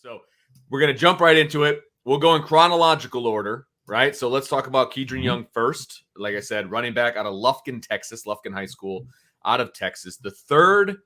So we're going to jump right into it. We'll go in chronological order, right? So let's talk about Kedren Young first. Like I said, running back out of Lufkin, Texas, Lufkin High School out of Texas. The third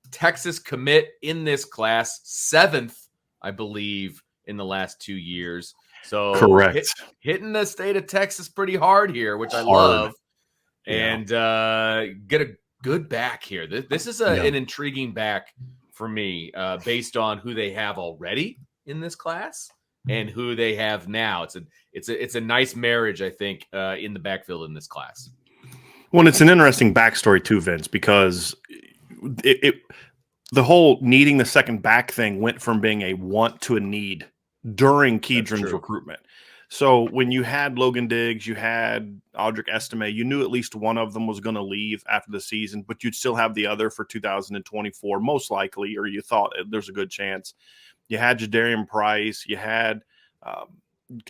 Texas commit in this class, seventh, I believe, in the last 2 years. So correct. Hitting the state of Texas pretty hard here, which I love. And get a good back here. This is an intriguing back for me based on who they have already in this class and who they have now. It's a nice marriage, I think, in the backfield in this class. Well, it's an interesting backstory too, Vince, because the whole needing the second back thing went from being a want to a need during Kedren's recruitment. So when you had Logan Diggs, you had Audric Estime, you knew at least one of them was going to leave after the season, but you'd still have the other for 2024, most likely, or you thought there's a good chance. You had Jadarian Price, you had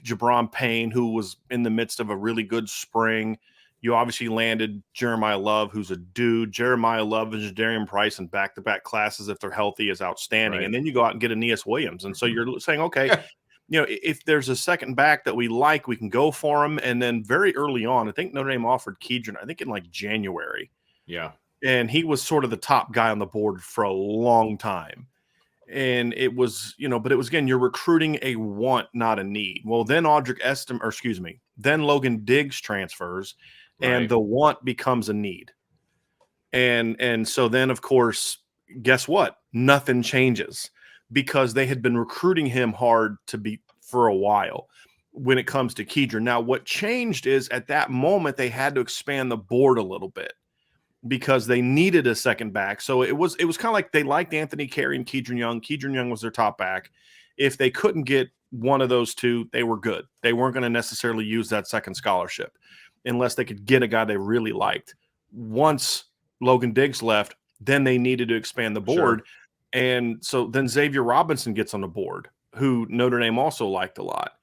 Jabron Payne, who was in the midst of a really good spring. You obviously landed Jeremiah Love, who's a dude. Jeremiah Love and Jadarian Price in back-to-back classes, if they're healthy, is outstanding. Right. And then you go out and get Aeneas Williams. And so you're saying, okay, if there's a second back that we like, we can go for him. And then very early on, I think Notre Dame offered Kedren, I think in like January. Yeah. And he was sort of the top guy on the board for a long time. And it was, but it was, again, you're recruiting a want, not a need. Well, then then Logan Diggs transfers. Right. And the want becomes a need. And so then, of course, guess what? Nothing changes because they had been recruiting him hard for a while when it comes to Kedren. Now, what changed is at that moment, they had to expand the board a little bit because they needed a second back. So it was kind of like they liked Anthony Carey and Kedren Young. Kedren Young was their top back. If they couldn't get one of those two, they were good. They weren't going to necessarily use that second scholarship unless they could get a guy they really liked. Once Logan Diggs left, then they needed to expand the board. Sure. And so then Xavier Robinson gets on the board, who Notre Dame also liked a lot.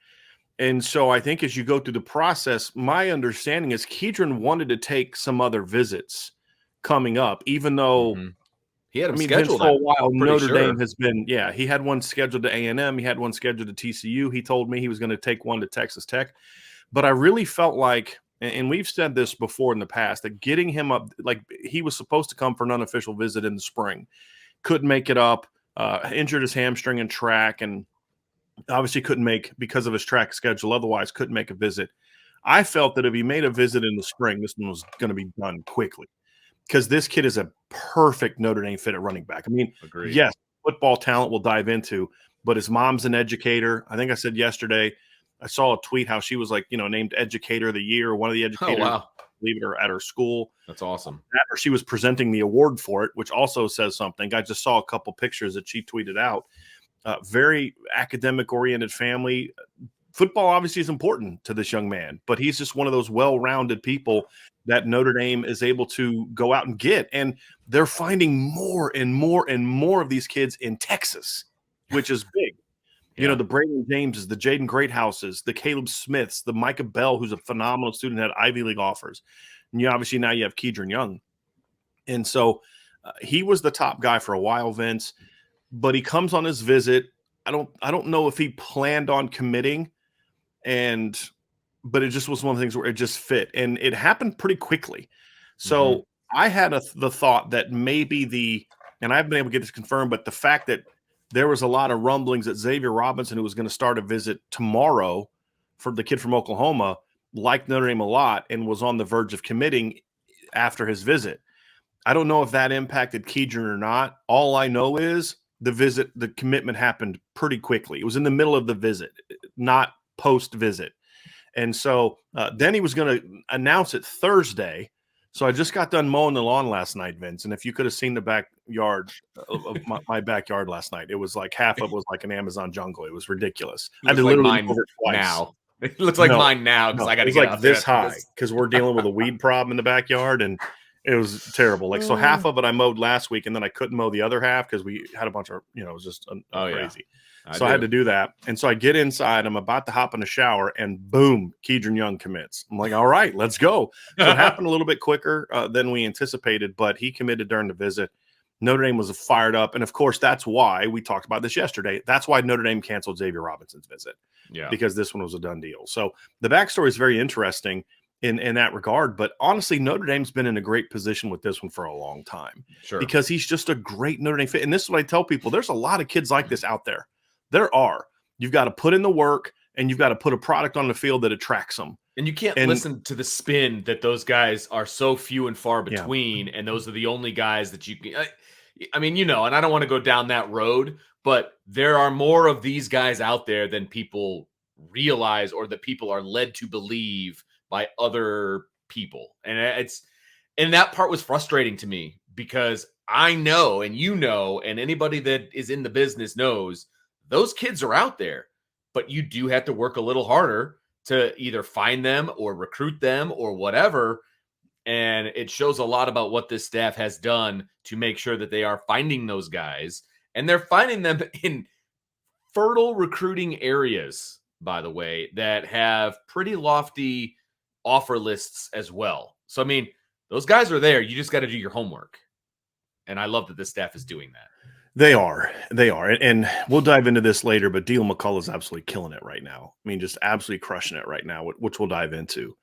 And so I think as you go through the process, my understanding is Kedren wanted to take some other visits coming up, even though he had him scheduled for a while. Notre Dame has been, he had one scheduled to A&M. He had one scheduled to TCU. He told me he was going to take one to Texas Tech. But I really felt like, and we've said this before in the past, that getting him up, like he was supposed to come for an unofficial visit in the spring, couldn't make it up, injured his hamstring in track, and obviously couldn't make, because of his track schedule, otherwise couldn't make a visit. I felt that if he made a visit in the spring, this one was going to be done quickly because this kid is a perfect Notre Dame fit at running back. I mean, Agreed. Yes, football talent we'll dive into, but his mom's an educator. I think I said yesterday, I saw a tweet how she was like, named Educator of the Year, one of the educators, believe it, or at her school. That's awesome. Or she was presenting the award for it, which also says something. I just saw a couple pictures that she tweeted out. Very academic-oriented family. Football obviously is important to this young man, but he's just one of those well-rounded people that Notre Dame is able to go out and get. And they're finding more and more and more of these kids in Texas, which is big. The Braden Jameses, the Jaden Greathouses, the Caleb Smiths, the Micah Bell, who's a phenomenal student, had Ivy League offers. And obviously now you have Kedren Young. And so he was the top guy for a while, Vince, but he comes on his visit. I don't know if he planned on committing, but it just was one of the things where it just fit. And it happened pretty quickly. So I had the thought that maybe and I haven't been able to get this confirmed, but the fact that there was a lot of rumblings that Xavier Robinson, who was going to start a visit tomorrow for the kid from Oklahoma, liked Notre Dame a lot and was on the verge of committing after his visit. I don't know if that impacted Kedren or not. All I know is the commitment happened pretty quickly. It was in the middle of the visit, not post-visit. And so then he was going to announce it Thursday. So I just got done mowing the lawn last night, Vince. And if you could have seen the backyard of my backyard last night, it was like half of it was like an Amazon jungle. It was ridiculous. I had to literally mow it twice. Now. It looks like mine now because I got to get like this high because we're dealing with a weed problem in the backyard, and it was terrible. Like so, half of it I mowed last week, and then I couldn't mow the other half because we had a bunch of it was just crazy. I had to do that, and so I get inside. I'm about to hop in the shower, and boom, Kedren Young commits. I'm like, all right, let's go. So it happened a little bit quicker than we anticipated, but he committed during the visit. Notre Dame was fired up. And of course, that's why we talked about this yesterday. That's why Notre Dame canceled Xavier Robinson's visit. Yeah. Because this one was a done deal. So the backstory is very interesting in that regard. But honestly, Notre Dame's been in a great position with this one for a long time. Sure. Because he's just a great Notre Dame fit. And this is what I tell people. There's a lot of kids like this out there. There are. You've got to put in the work, and you've got to put a product on the field that attracts them. And you can't listen to the spin that those guys are so few and far between, and those are the only guys that you can – I mean, and I don't want to go down that road, but there are more of these guys out there than people realize or that people are led to believe by other people. And that part was frustrating to me because I know, and and anybody that is in the business knows those kids are out there, but you do have to work a little harder to either find them or recruit them or whatever. And it shows a lot about what this staff has done to make sure that they are finding those guys, and they're finding them in fertile recruiting areas, by the way, that have pretty lofty offer lists as well. So, I mean, those guys are there. You just got to do your homework. And I love that this staff is doing that. They are. And we'll dive into this later, but Deal McCullough is absolutely killing it right now. I mean, just absolutely crushing it right now, which we'll dive into.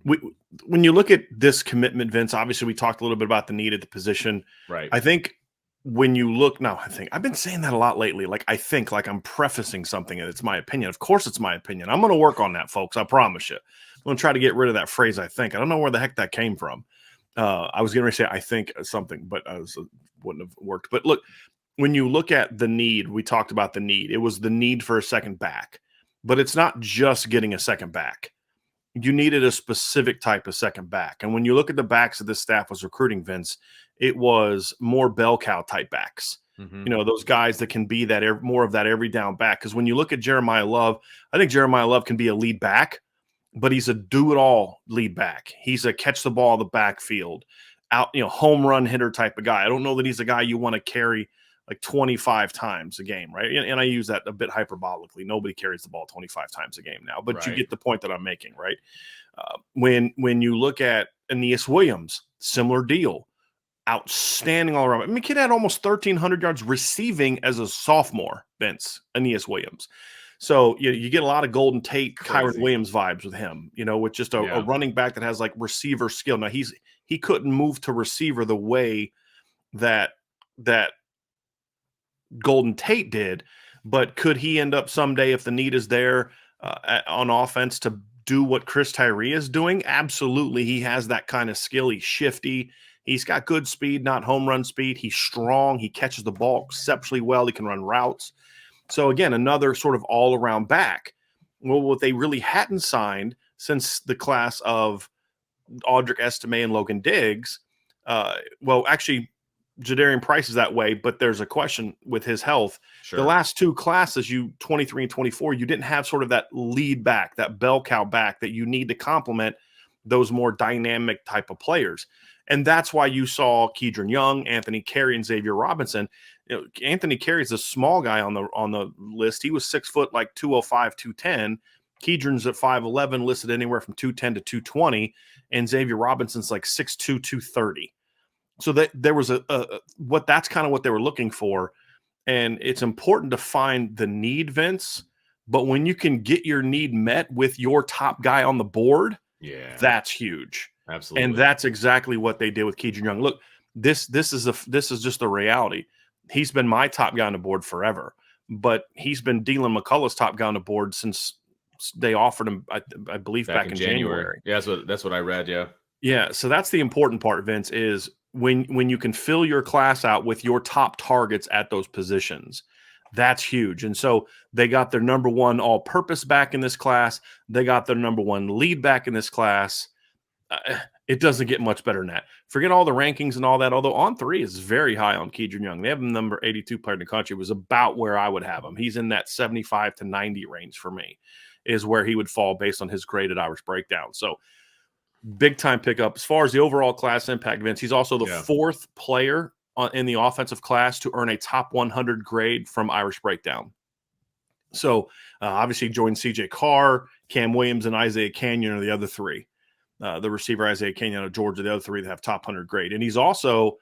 When you look at this commitment, Vince, obviously we talked a little bit about the need at the position. Right. I think when you look now, I've been saying that a lot lately. Like I'm prefacing something and it's my opinion. Of course it's my opinion. I'm going to work on that, folks. I promise you. I'm going to try to get rid of that phrase, I think. I don't know where the heck that came from. I was going to say I think something, but wouldn't have worked. But look, when you look at the need, we talked about the need. It was the need for a second back. But it's not just getting a second back. You needed a specific type of second back. And when you look at the backs that this staff was recruiting, Vince, it was more bell cow type backs. Mm-hmm. Those guys that can be that more of that every down back. Because when you look at Jeremiah Love, I think Jeremiah Love can be a lead back, but he's a do-it-all lead back. He's a catch the ball in the backfield, out, home run hitter type of guy. I don't know that he's a guy you want to carry like 25 times a game, right? And I use that a bit hyperbolically. Nobody carries the ball 25 times a game now, but You get the point that I'm making, right? When you look at Aeneas Williams, similar deal, outstanding all around. I mean, kid had almost 1,300 yards receiving as a sophomore, Vince, Aeneas Williams. So you get a lot of Golden Tate, Kyron Williams vibes with him, with just a running back that has like receiver skill. Now he couldn't move to receiver the way that Golden Tate did, but could he end up someday, if the need is there on offense, to do what Chris Tyree is doing? Absolutely. He has that kind of skill. He's shifty. He's got good speed, not home run speed. He's strong. He catches the ball exceptionally well. He can run routes. So again, another sort of all-around back. Well, what they really hadn't signed since the class of Audric Estime and Logan Diggs, actually, Jadarian Price is that way, but there's a question with his health. Sure. The last two classes, 23 and 24, you didn't have sort of that lead back, that bell cow back that you need to complement those more dynamic type of players. And that's why you saw Kedren Young, Anthony Carey, and Xavier Robinson. Anthony Carey is a small guy on the list. He was 6 foot, like 205, 210. Kedren's at 5'11", listed anywhere from 210 to 220, and Xavier Robinson's like 6'2", 230. So that there was that's kind of what they were looking for. And it's important to find the need, Vince. But when you can get your need met with your top guy on the board, that's huge. Absolutely. And that's exactly what they did with Kedren Young. Look, this is just the reality. He's been my top guy on the board forever, but he's been Deland McCullough's top guy on the board since they offered him, I believe, back in January. Yeah, that's what I read. Yeah. Yeah. So that's the important part, Vince, is when you can fill your class out with your top targets at those positions, that's huge. And so they got their number one all-purpose back in this class. They got their number one lead back in this class. It doesn't get much better than that. Forget all the rankings and all that, although On3 is very high on Kedren Young. They have him number 82 player in the country. It was about where I would have him. He's in that 75 to 90 range for me, is where he would fall based on his grade at Irish Breakdown. So big-time pickup. As far as the overall class impact, Vince, he's also the fourth player in the offensive class to earn a top 100 grade from Irish Breakdown. So obviously joined C.J. Carr, Cam Williams, and Isaiah Canyon are the other three. The receiver Isaiah Canyon out of Georgia, the other three that have top 100 grade. And he's also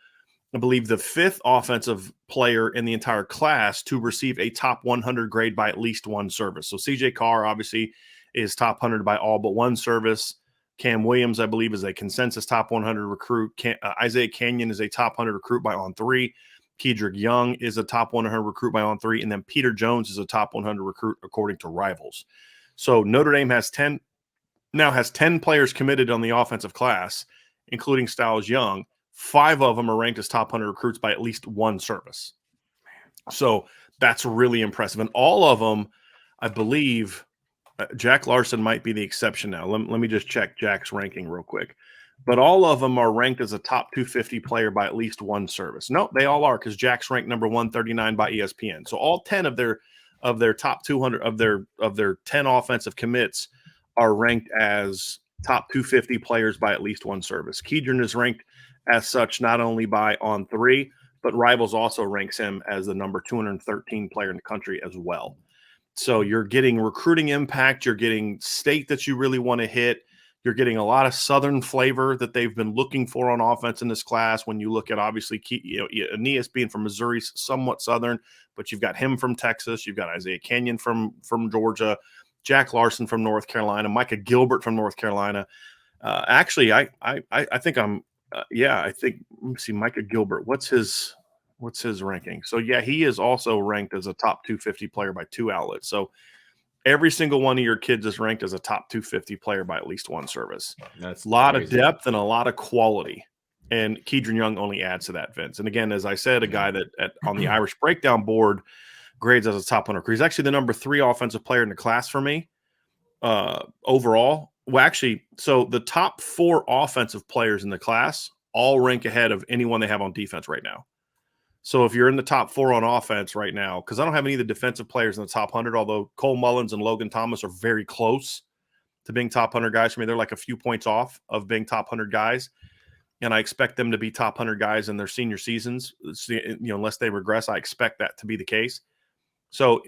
I believe, the 5th offensive player in the entire class to receive a top 100 grade by at least one service. So CJ Carr obviously is top 100 by all but one service. Cam Williams, I believe, is a consensus top 100 recruit. Isaiah Canyon is a top 100 recruit by on 3. Kedren Young is a top 100 recruit by on 3. And then Peter Jones is a top 100 recruit according to Rivals. So Notre Dame has 10 players committed on the offensive class, including Styles Young. 5 of them are ranked as top 100 recruits by at least one service. So that's really impressive. And all of them, I believe, Jack Larson might be the exception now. Let me just check Jack's ranking real quick. But all of them are ranked as a top 250 player by at least one service. No, they all are, because Jack's ranked number 139 by ESPN. So all 10 of their top 200 of their 10 offensive commits are ranked as top 250 players by at least one service. Kedron is ranked as such not only by on 3, but Rivals also ranks him as the number 213 player in the country as well. So you're getting recruiting impact. You're getting state that you really want to hit. You're getting a lot of Southern flavor that they've been looking for on offense in this class. When you look at, obviously, Aeneas being from Missouri, somewhat Southern, but you've got him from Texas. You've got Isaiah Canyon from Georgia, Jack Larson from North Carolina, Micah Gilbert from North Carolina. Actually, I think I'm I think, let me see, Micah Gilbert. What's his ranking? So yeah, he is also ranked as a top 250 player by 2 outlets. So every single one of your kids is ranked as a top 250 player by at least one service. That's a lot crazy. of depth and a lot of quality. And Kedren Young only adds to that, Vince. And again, as I said, a guy that on the Irish breakdown board grades as a top 100. He's actually the number 3 offensive player in the class for me overall. Well, actually, so the top 4 offensive players in the class all rank ahead of anyone they have on defense right now. So if you're in the top 4 on offense right now, because I don't have any of the defensive players in the top 100, although Cole Mullins and Logan Thomas are very close to being top 100 guys for me. They're like a few points off of being top 100 guys. And I expect them to be top 100 guys in their senior seasons. Unless they regress, I expect that to be the case. So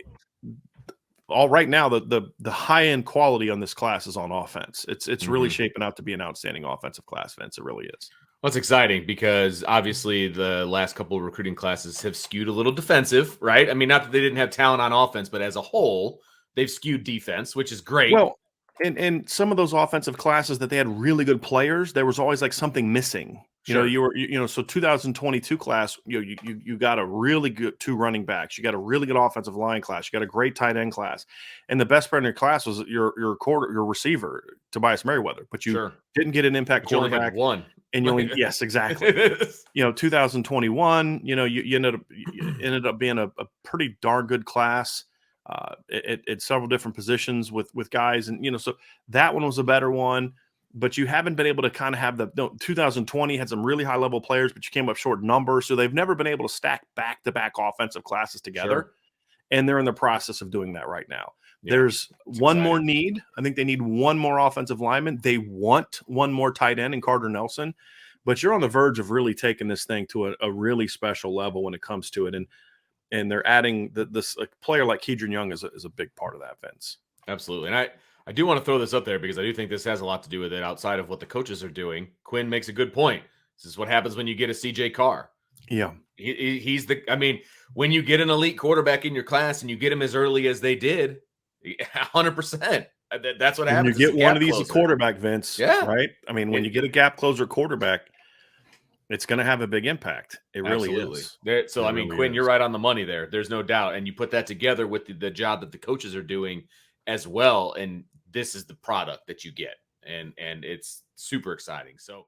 right now, the high-end quality on this class is on offense. It's really shaping out to be an outstanding offensive class, Vince. It really is. Well, it's exciting because obviously the last couple of recruiting classes have skewed a little defensive, right? I mean, not that they didn't have talent on offense, but as a whole, they've skewed defense, which is great. Well, and some of those offensive classes that they had really good players, there was always like something missing. Sure. So 2022 class, you got a really good 2 running backs. You got a really good offensive line class. You got a great tight end class. And the best player in your class was your receiver, Tobias Merriweather. But you didn't get an impact quarterback. You only had one. And you only, yes, exactly. 2021, you ended up being a pretty darn good class at several different positions with guys. And, so that one was a better one. But you haven't been able to kind of have 2020 had some really high level players, but you came up short numbers. So they've never been able to stack back-to-back offensive classes together. Sure. And they're in the process of doing that right now. Yeah, there's one more need. I think they need one more offensive lineman. They want one more tight end in Carter Nelson. But you're on the verge of really taking this thing to a really special level when it comes to it. And they're adding this player like Kedren Young is a big part of that, Vince. Absolutely. And I do want to throw this up there because I do think this has a lot to do with it outside of what the coaches are doing. Quinn makes a good point. This is what happens when you get a CJ Carr. Yeah. When you get an elite quarterback in your class and you get him as early as they did, 100%. That's what happens. When you get one of these quarterback, Vince. Yeah. Right. I mean, when you get a gap closer quarterback, it's going to have a big impact. It really is. Quinn, you're right on the money there. There's no doubt. And you put that together with the job that the coaches are doing as well. And this is the product that you get. And it's super exciting. So